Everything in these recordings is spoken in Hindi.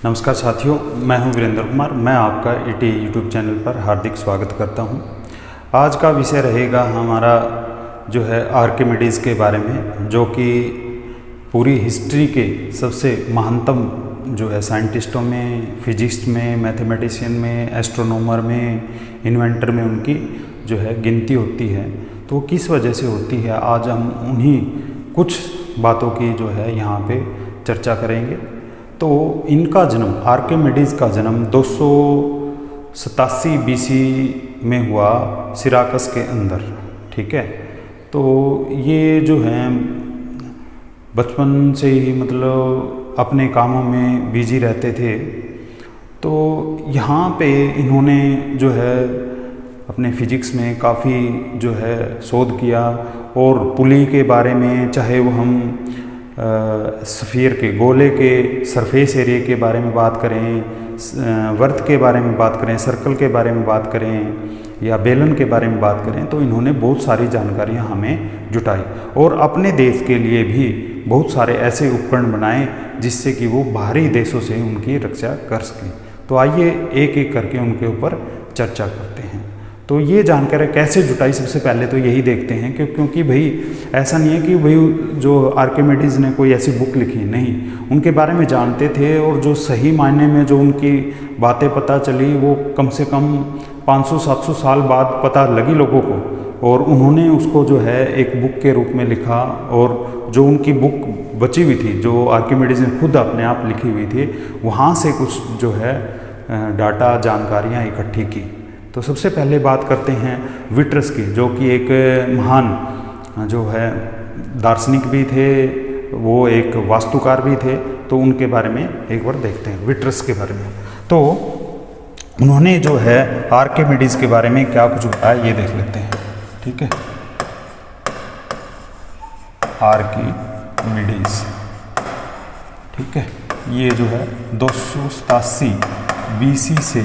नमस्कार साथियों, मैं हूं वीरेंद्र कुमार। मैं आपका ईटी यूट्यूब चैनल पर हार्दिक स्वागत करता हूं। आज का विषय रहेगा हमारा जो है आर्किमिडीज़ के बारे में, जो कि पूरी हिस्ट्री के सबसे महानतम जो है साइंटिस्टों में, फिजिक्स में, मैथमेटिशियन में, एस्ट्रोनॉमर में, इन्वेंटर में उनकी जो है गिनती होती है। तो किस वजह से होती है, आज हम उन्हीं कुछ बातों की जो है यहाँ पे चर्चा करेंगे। तो इनका जन्म, आर्किमिडीज़ का जन्म 287 बीसी में हुआ सिराकस के अंदर। ठीक है, तो ये जो है बचपन से ही मतलब अपने कामों में बिजी रहते थे। तो यहाँ पे इन्होंने जो है अपने फिजिक्स में काफ़ी जो है शोध किया, और पुली के बारे में, चाहे वो हम स्फीयर के, गोले के सरफेस एरिया के बारे में बात करें, वर्त के बारे में बात करें, सर्कल के बारे में बात करें, या बेलन के बारे में बात करें, तो इन्होंने बहुत सारी जानकारियां हमें जुटाई और अपने देश के लिए भी बहुत सारे ऐसे उपकरण बनाए जिससे कि वो बाहरी देशों से उनकी रक्षा कर सकें। तो आइए एक एक करके उनके ऊपर चर्चा करते हैं। तो ये जानकारी कैसे जुटाई, सबसे पहले तो यही देखते हैं क्योंकि भाई ऐसा नहीं है कि भाई जो आर्किमिडीज़ ने कोई ऐसी बुक लिखी, नहीं, उनके बारे में जानते थे। और जो सही मायने में जो उनकी बातें पता चली वो कम से कम 500-700 साल बाद पता लगी लोगों को, और उन्होंने उसको जो है एक बुक के रूप में लिखा। और जो उनकी बुक बची हुई थी, जो आर्किमिडीज़ ने खुद अपने आप लिखी हुई थी, वहाँ से कुछ जो है डाटा, जानकारियाँ इकट्ठी की। तो सबसे पहले बात करते हैं विट्रस की, जो कि एक महान जो है दार्शनिक भी थे, वो एक वास्तुकार भी थे। तो उनके बारे में एक बार देखते हैं, विट्रस के बारे में। तो उन्होंने जो है आर्किमिडीज़ के बारे में क्या कुछ बताया ये देख लेते हैं। ठीक है, आर्किमिडीज़, ठीक है, ये जो है 287 बीसी से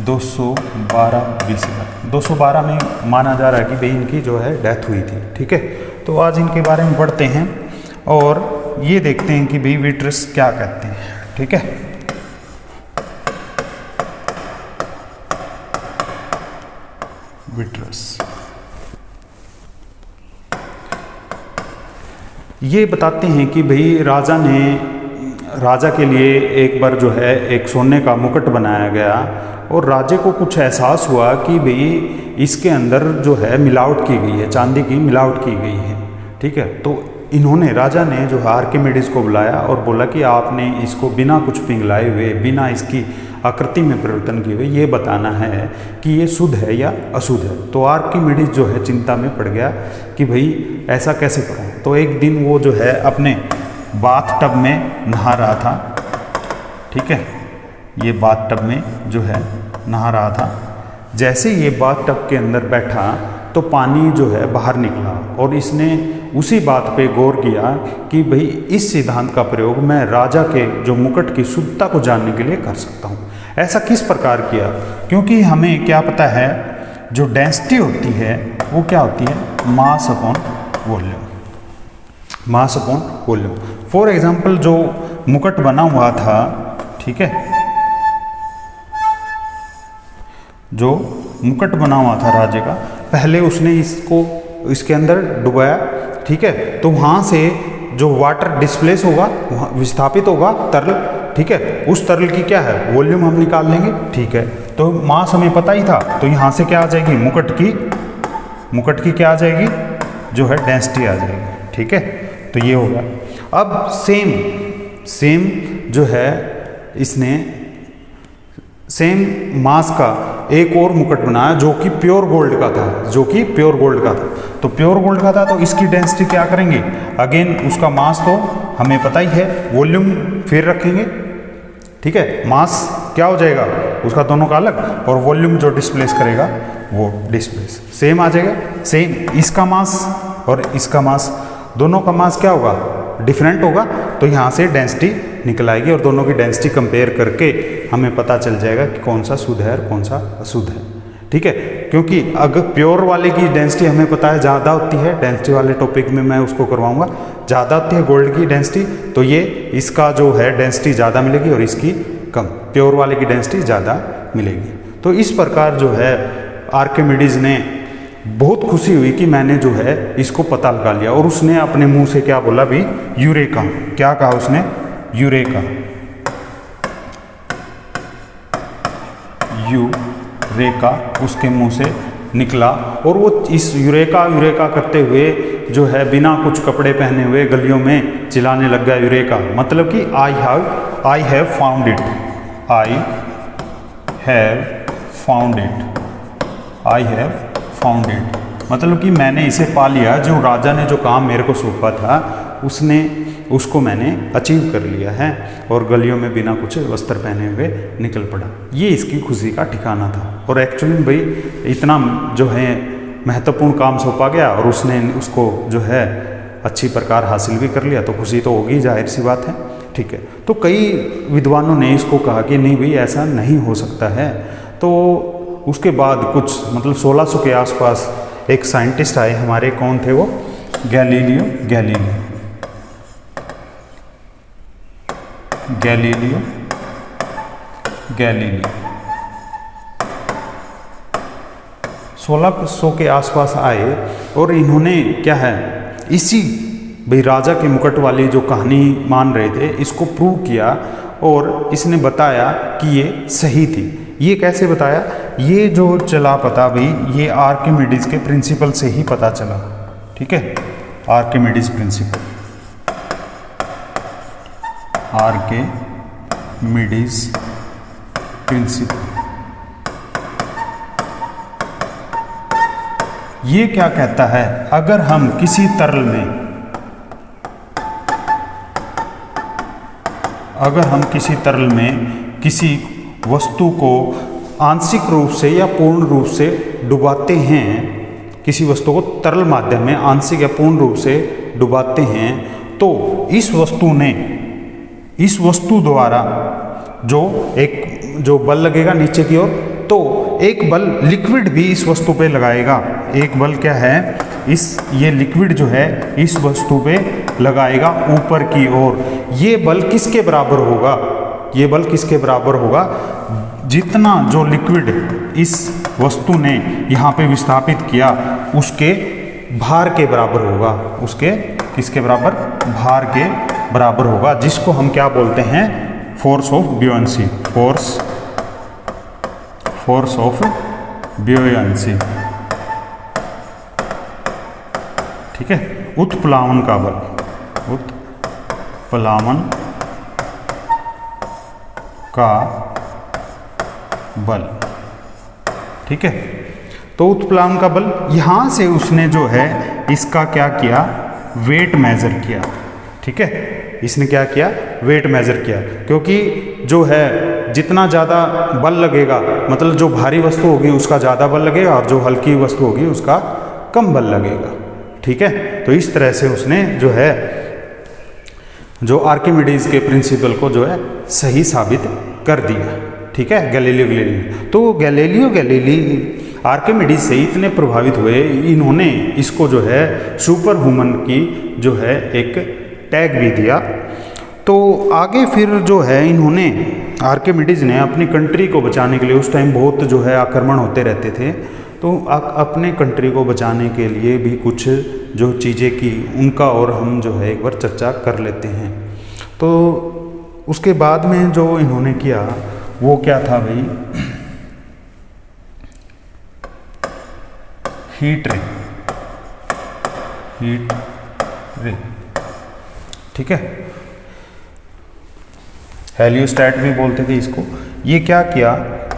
212 बीसी तक, 212 में माना जा रहा है कि भाई इनकी जो है डेथ हुई थी। ठीक है, तो आज इनके बारे में पढ़ते हैं और ये देखते हैं कि भाई विट्रस क्या कहते हैं। ठीक है, विट्रस ये बताते हैं कि भाई राजा के लिए एक बार जो है एक सोने का मुकुट बनाया गया, और राजे को कुछ एहसास हुआ कि भाई इसके अंदर जो है मिलावट की गई है, चांदी की मिलावट की गई है। ठीक है, तो राजा ने जो है आर्किमिडीज़ को बुलाया और बोला कि आपने इसको बिना कुछ पिघलाए हुए, बिना इसकी आकृति में परिवर्तन किए हुए ये बताना है कि ये शुद्ध है या अशुद्ध है। तो आर्किमिडीज़ जो है चिंता में पड़ गया कि भाई ऐसा कैसे करूँ। तो एक दिन वो जो है अपने बाथ टब में नहा रहा था। ठीक है, ये बाथ टब में जो है नहा रहा था। जैसे ये बाथ टब के अंदर बैठा तो पानी जो है बाहर निकला, और इसने उसी बात पे गौर किया कि भाई इस सिद्धांत का प्रयोग मैं राजा के जो मुकुट की शुद्धता को जानने के लिए कर सकता हूँ। ऐसा किस प्रकार किया, क्योंकि हमें क्या पता है जो डेंसिटी होती है वो क्या होती है, mass upon volume, mass upon volume. For example जो मुकुट बना हुआ था, ठीक है, जो मुकुट बना हुआ था राजे का, पहले उसने इसको इसके अंदर डुबाया। ठीक है, तो वहाँ से जो वाटर डिस्प्लेस होगा, वहाँ विस्थापित होगा तरल। ठीक है, उस तरल की क्या है, वॉल्यूम हम निकाल लेंगे। ठीक है, तो मास हमें पता ही था, तो यहाँ से क्या आ जाएगी, मुकुट की क्या आ जाएगी, जो है डेंसिटी आ जाएगी। ठीक है, तो ये होगा। अब सेम जो है इसने सेम मास का एक और मुकुट बनाया जो कि प्योर गोल्ड का था, तो प्योर गोल्ड का था, तो इसकी डेंसिटी क्या करेंगे, अगेन उसका मास तो हमें पता ही है, वॉल्यूम फिर रखेंगे। ठीक है, मास क्या हो जाएगा उसका दोनों का अलग, और वॉल्यूम जो डिस्प्लेस करेगा वो डिस्प्लेस सेम आ जाएगा। सेम इसका मास और इसका मास, दोनों का मास क्या होगा, डिफरेंट होगा, तो यहाँ से डेंसिटी निकल आएगी, और दोनों की डेंसिटी कंपेयर करके हमें पता चल जाएगा कि कौन सा शुद्ध है और कौन सा अशुद्ध है। ठीक है, क्योंकि अगर प्योर वाले की डेंसिटी हमें पता है ज़्यादा होती है, डेंसिटी वाले टॉपिक में मैं उसको करवाऊंगा, ज़्यादा होती है गोल्ड की डेंसिटी, तो ये इसका जो है डेंसिटी ज़्यादा मिलेगी और इसकी कम, प्योर वाले की डेंसिटी ज़्यादा मिलेगी। तो इस प्रकार जो है आर्किमिडीज़ ने बहुत खुशी हुई कि मैंने जो है इसको पता लगा लिया, और उसने अपने मुंह से क्या बोला भी, यूरेका। क्या कहा उसने? यूरेका। यूरेका उसके मुंह से निकला, और वो इस यूरेका यूरेका करते हुए जो है बिना कुछ कपड़े पहने हुए गलियों में चिल्लाने लग गया यूरेका, मतलब कि I have found it, I have found it, I have found it, मतलब कि मैंने इसे पा लिया, जो राजा ने जो काम मेरे को सौंपा था उसको मैंने अचीव कर लिया है, और गलियों में बिना कुछ वस्त्र पहने हुए निकल पड़ा। ये इसकी खुशी का ठिकाना था। और एक्चुअली में भाई इतना जो है महत्वपूर्ण काम सौंपा गया और उसने उसको जो है अच्छी प्रकार हासिल भी कर लिया, तो खुशी तो होगी, जाहिर सी बात है। ठीक है, तो कई विद्वानों ने इसको कहा कि नहीं भाई ऐसा नहीं हो सकता है। तो उसके बाद कुछ मतलब 1600 के आसपास एक साइंटिस्ट आए हमारे, कौन थे वो? गैलीलियो गैलीली 1600 के आसपास आए, और इन्होंने क्या है, इसी भाई राजा के मुकुट वाली जो कहानी मान रहे थे इसको प्रूव किया, और इसने बताया कि ये सही थी। ये कैसे बताया? ये जो चला पता भाई, ये आर्किमिडीज़ के प्रिंसिपल से ही पता चला। ठीक है, आर्किमिडीज़ प्रिंसिपल, आर्किमिडीज़ प्रिंसिपल। ये क्या कहता है? अगर हम किसी तरल में किसी वस्तु को आंशिक रूप से या पूर्ण रूप से डुबाते हैं, किसी वस्तु को तरल माध्यम में आंशिक या पूर्ण रूप से डुबाते हैं, तो इस वस्तु द्वारा जो बल लगेगा नीचे की ओर, तो एक बल लिक्विड भी इस वस्तु पे लगाएगा। एक बल क्या है? ये लिक्विड जो है इस वस्तु पे लगाएगा ऊपर की ओर। ये बल किसके बराबर होगा? ये बल किसके बराबर होगा? जितना जो लिक्विड इस वस्तु ने यहाँ पे विस्थापित किया उसके भार के बराबर होगा। उसके किसके बराबर? भार के बराबर होगा, जिसको हम क्या बोलते हैं? Force of buoyancy. Force of buoyancy. ठीक है, उत्प्लावन का बल, उत्प्लावन का बल। ठीक है, तो उत्प्लावन का बल, यहां से उसने जो है इसका क्या किया? वेट मेजर किया। ठीक है, इसने क्या किया? वेट मेजर किया, क्योंकि जो है जितना ज़्यादा बल लगेगा, मतलब जो भारी वस्तु होगी उसका ज़्यादा बल लगेगा, और जो हल्की वस्तु होगी उसका कम बल लगेगा। ठीक है, तो इस तरह से उसने जो है जो आर्किमिडीज़ के प्रिंसिपल को जो है सही साबित कर दिया। ठीक है, गैलीलियो गैलीली। तो गैलीलियो गैलीली आर्किमिडीज़ से इतने प्रभावित हुए, इन्होंने इसको जो है सुपर ह्यूमन की जो है एक टैग भी दिया। तो आगे फिर जो है इन्होंने आर्किमिडीज़ ने अपनी कंट्री को बचाने के लिए, उस टाइम बहुत जो है आक्रमण होते रहते थे, तो अपने कंट्री को बचाने के लिए भी कुछ जो चीज़ें की, उनका और हम जो है एक बार चर्चा कर लेते हैं। तो उसके बाद में जो इन्होंने किया वो क्या था भाई? हीट रे। ठीक है, हेलियोस्टैट भी बोलते थे इसको। ये क्या किया?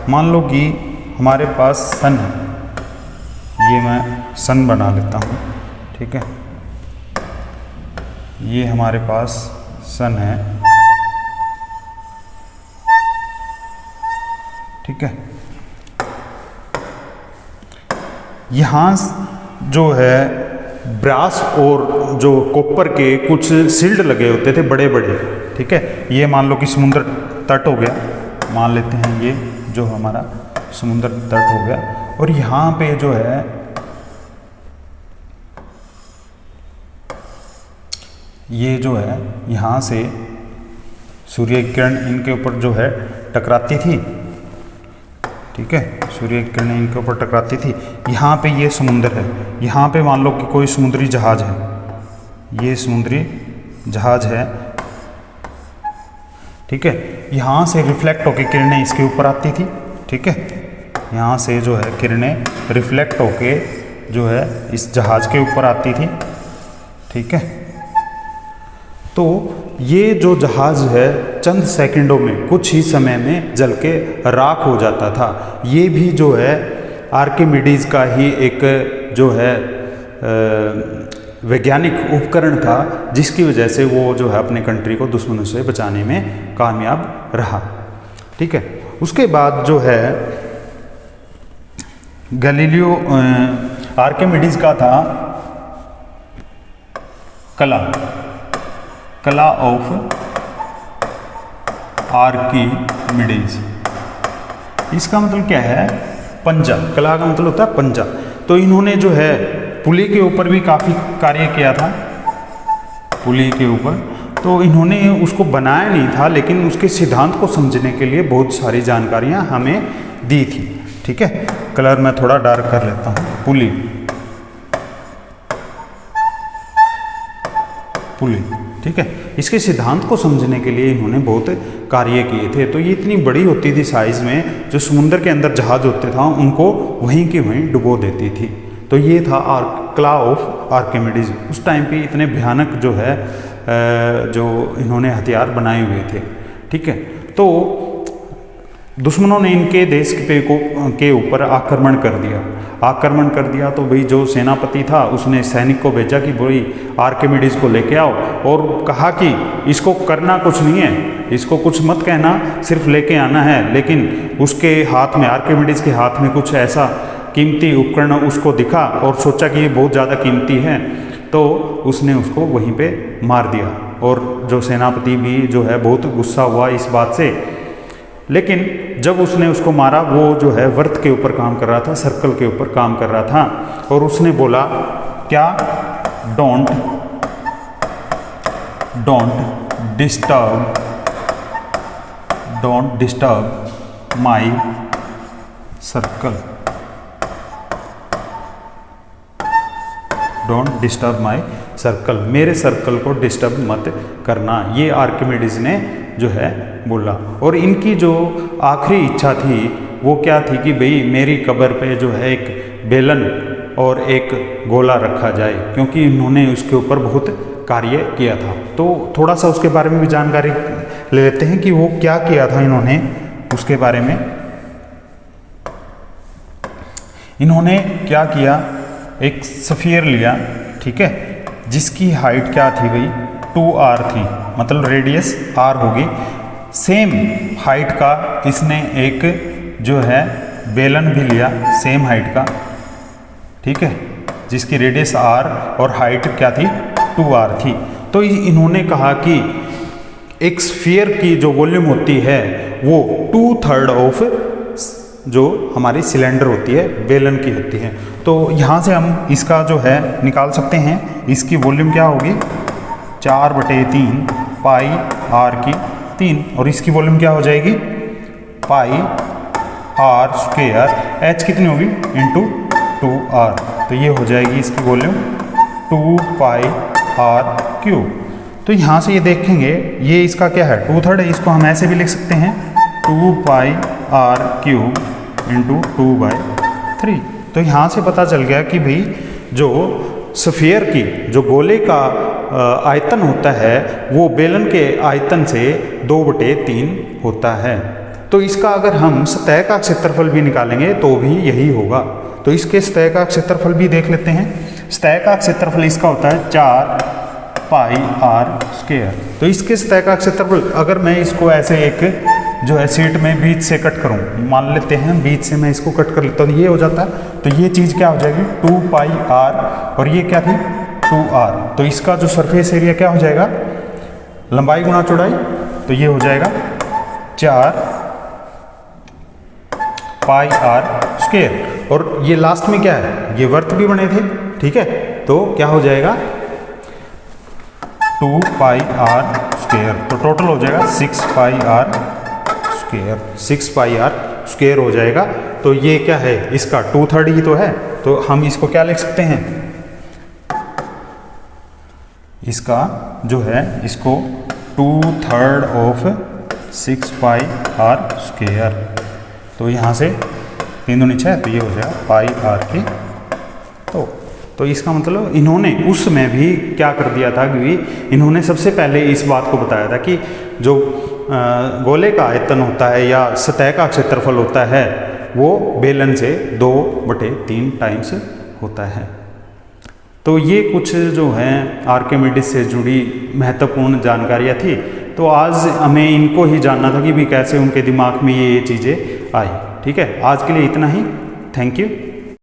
मान लो कि हमारे पास सन है, ये मैं सन बना लेता हूँ। ठीक है, ये हमारे पास सन है। ठीक है, यहाँ जो है ब्रास और जो कॉपर के कुछ शिल्ड लगे होते थे बड़े बड़े। ठीक है, ये मान लो कि समुद्र तट हो गया, मान लेते हैं ये जो हमारा समुद्र तट हो गया, और यहाँ पे जो है ये जो है यहाँ से सूर्य की किरण इनके ऊपर जो है टकराती थी, ठीक है, सूर्य की किरणें इनके ऊपर टकराती थी। यहाँ पे ये समुंदर है, यहाँ पे मान लो कि कोई समुद्री जहाज है, ये समुद्री जहाज है, ठीक है। यहाँ से रिफ्लेक्ट होके किरणें इसके ऊपर आती थी, ठीक है, यहाँ से जो है किरणें रिफ्लेक्ट होके जो है इस जहाज के ऊपर आती थी, ठीक है। तो ये जो जहाज है चंद सेकंडों में, कुछ ही समय में जल के राख हो जाता था। ये भी जो है आर्किमिडीज का ही एक जो है वैज्ञानिक उपकरण था, जिसकी वजह से वो जो है अपने कंट्री को दुश्मनों से बचाने में कामयाब रहा, ठीक है। उसके बाद जो है गैलीलियो आर्किमिडीज का था कला ऑफ आर्किमिडीज। इसका मतलब क्या है? पंजा। कला का मतलब होता है पंजा। तो इन्होंने जो है पुली के ऊपर भी काफ़ी कार्य किया था, पुली के ऊपर। तो इन्होंने उसको बनाया नहीं था, लेकिन उसके सिद्धांत को समझने के लिए बहुत सारी जानकारियाँ हमें दी थी, ठीक है। कलर मैं थोड़ा डार्क कर लेता हूँ। पुली, ठीक है। इसके सिद्धांत को समझने के लिए इन्होंने बहुत कार्य किए थे। तो ये इतनी बड़ी होती थी साइज़ में, जो समुद्र के अंदर जहाज होते था उनको वहीं के वहीं डुबो देती थी। तो ये था कला ऑफ आर्किमिडीज। उस टाइम पे इतने भयानक जो है जो इन्होंने हथियार बनाए हुए थे, ठीक है। तो दुश्मनों ने इनके देश के ऊपर आक्रमण कर दिया। तो भाई जो सेनापति था उसने सैनिक को भेजा कि भाई आर्किमिडीज को लेके आओ, और कहा कि इसको करना कुछ नहीं है, इसको कुछ मत कहना, सिर्फ लेके आना है। लेकिन उसके हाथ में, आर्किमिडीज के हाथ में कुछ ऐसा कीमती उपकरण उसको दिखा और सोचा कि ये बहुत ज़्यादा कीमती है, तो उसने उसको वहीं पे मार दिया। और जो सेनापति भी जो है बहुत गुस्सा हुआ इस बात से। लेकिन जब उसने उसको मारा, वो जो है वर्त के ऊपर काम कर रहा था, सर्कल के ऊपर काम कर रहा था, और उसने बोला क्या? Don't disturb my circle, don't disturb my circle, मेरे सर्कल को डिस्टर्ब मत करना। ये आर्किमिडीज ने जो है बोला। और इनकी जो आखिरी इच्छा थी वो क्या थी कि भाई मेरी कब्र पे जो है एक बेलन और एक गोला रखा जाए, क्योंकि इन्होंने उसके ऊपर बहुत कार्य किया था। तो थोड़ा सा उसके बारे में भी जानकारी ले लेते हैं कि वो क्या किया था इन्होंने। उसके बारे में इन्होंने क्या किया, एक स्फीयर लिया, ठीक है, जिसकी हाइट क्या थी भाई? 2r थी, मतलब रेडियस r होगी। सेम हाइट का इसने एक जो है बेलन भी लिया, सेम हाइट का, ठीक है, जिसकी रेडियस r और हाइट क्या थी? 2r थी। तो इन्होंने कहा कि एक स्फीयर की जो वॉल्यूम होती है वो 2/3 ऑफ जो हमारी सिलेंडर होती है, बेलन की होती है। तो यहाँ से हम इसका जो है निकाल सकते हैं, इसकी वॉल्यूम क्या होगी? 4/3 पाई r की 3, और इसकी वॉल्यूम क्या हो जाएगी? पाई r स्क्वायर, h कितनी होगी? Into 2r। तो ये हो जाएगी इसकी वॉल्यूम 2 पाई r क्यूब। तो यहाँ से ये देखेंगे, ये इसका क्या है? 2/3 है। इसको हम ऐसे भी लिख सकते हैं 2 पाई r क्यूब इंटू 2/3। तो यहाँ से पता चल गया कि भाई जो स्फीयर की, जो गोले का आयतन होता है वो बेलन के आयतन से 2/3 होता है। तो इसका अगर हम सतह का क्षेत्रफल भी निकालेंगे तो भी यही होगा। तो इसके सतह का क्षेत्रफल भी देख लेते हैं। सतह का क्षेत्रफल इसका होता है 4 पाई r स्क्वायर। तो इसके सतह का क्षेत्रफल, अगर मैं इसको ऐसे एक जो है शीट में बीच से कट करूं, मान लेते हैं बीच से मैं इसको कट कर लेता हूँ, ये हो जाता है। तो ये चीज़ क्या हो जाएगी? 2 पाई r, और ये क्या थी? 2r। तो इसका जो सरफेस एरिया क्या हो जाएगा? लंबाई गुणा चौड़ाई, तो ये हो जाएगा 4 पाई r स्क्वायर। और ये लास्ट में क्या है? ये वर्त भी बने थे, ठीक है। तो क्या हो जाएगा? 2 पाई आर स्क्वायर, तो टोटल हो जाएगा 6 pi R square, 6 pi R square हो जाएगा। तो ये क्या है, इसका 2/3 ही तो है, तो हम इसको क्या लिख सकते हैं, इसका जो है इसको 2/3 ऑफ 6 पाई आर स्क्वायर, तो यहाँ से 3 दूनी 6, तो ये हो जाएगा पाई आर की। तो इसका मतलब इन्होंने उसमें भी क्या कर दिया था कि इन्होंने सबसे पहले इस बात को बताया था कि जो गोले का आयतन होता है या सतह का क्षेत्रफल होता है वो बेलन से 2/3 टाइम्स होता है। तो ये कुछ जो है आर्किमिडीज से जुड़ी महत्वपूर्ण जानकारियाँ थी। तो आज हमें इनको ही जानना था कि भी कैसे उनके दिमाग में ये चीज़ें आई। ठीक है, आज के लिए इतना ही। Thank you.